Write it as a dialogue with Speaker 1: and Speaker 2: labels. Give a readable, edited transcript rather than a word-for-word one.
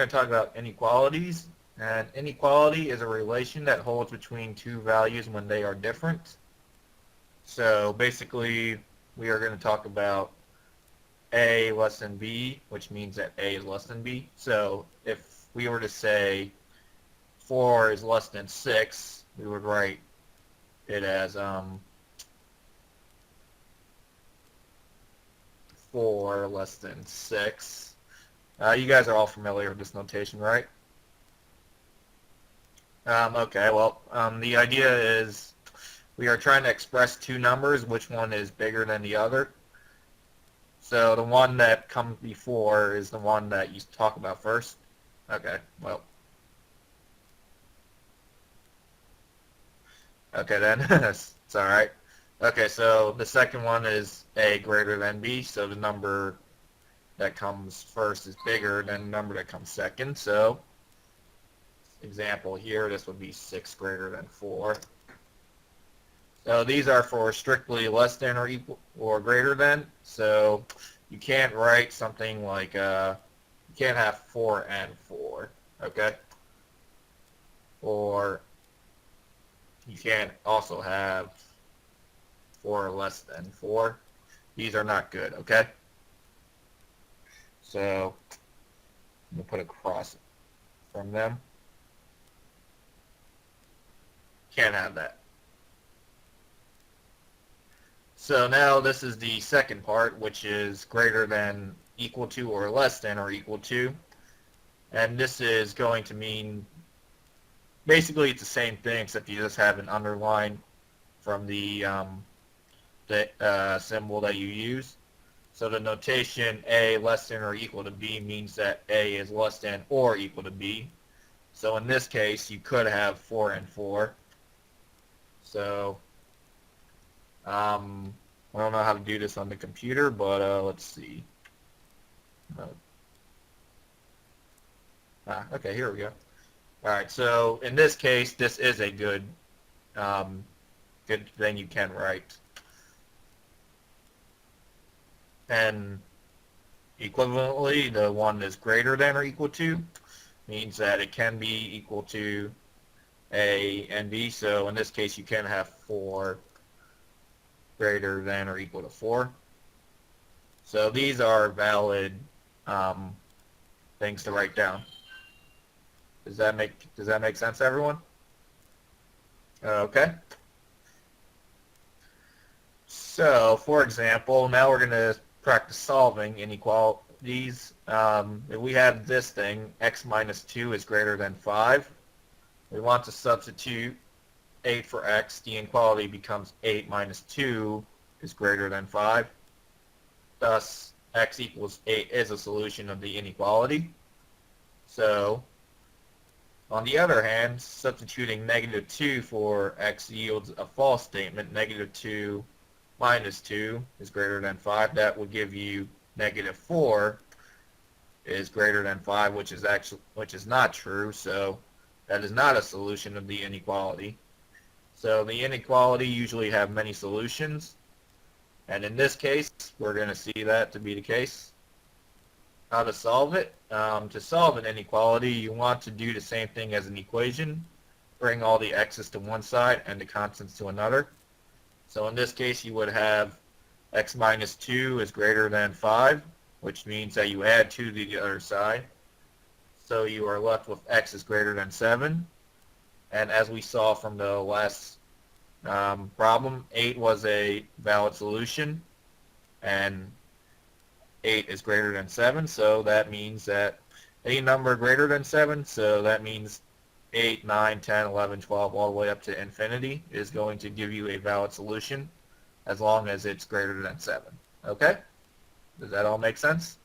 Speaker 1: going to talk about inequalities. And inequality is a relation that holds between two values when they are different. So basically, we are going to talk about A less than B, which means that A is less than B. So if we were to say 4 is less than 6, we would write it as 4 less than 6. You guys are all familiar with this notation, right? Okay, well, the idea is we are trying to express two numbers, which one is bigger than the other. So the one that comes before is the one that you talk about first. Okay, well. Okay then, it's alright. Okay, so the second one is A greater than B, so the number that comes first is bigger than the number that comes second. So, example here, this would be 6 greater than 4. So these are for strictly less than or equal or greater than. So you can't write something like, you can't have 4 and 4, okay? Or you can't also have 4 less than 4. These are not good, okay? So I'm going to put a cross from them. Can't have that. So now this is the second part, which is greater than, equal to, or less than or equal to. And this is going to mean, basically it's the same thing, except you just have an underline from the symbol that you use. So the notation A less than or equal to B means that A is less than or equal to B. So in this case, you could have 4 and 4. So I don't know how to do this on the computer, but let's see. Okay, here we go. All right, so in this case, this is a good thing you can write. And equivalently, the one that's greater than or equal to means that it can be equal to A and B. So in this case, you can have 4 greater than or equal to 4. So these are valid things to write down. Does that make sense, everyone? Okay. So, for example, now we're going to practice solving inequalities. If we have this thing, x minus 2 is greater than 5, we want to substitute 8 for x. The inequality becomes 8 minus 2 is greater than 5. Thus, x equals 8 is a solution of the inequality. So, on the other hand, substituting negative 2 for x yields a false statement. Negative 2 minus 2 is greater than 5. That would give you negative 4 is greater than 5, which is not true. So that is not a solution of the inequality. So the inequality usually have many solutions, and in this case, we're going to see that to be the case. How to solve it? To solve an inequality, you want to do the same thing as an equation. Bring all the x's to one side and the constants to another. So in this case, you would have x minus 2 is greater than 5, which means that you add 2 to the other side. So you are left with x is greater than 7. And as we saw from the last problem, 8 was a valid solution, and 8 is greater than 7, so that means that any number greater than 7, so that means 8, 9, 10, 11, 12, all the way up to infinity is going to give you a valid solution as long as it's greater than 7. Okay? Does that all make sense?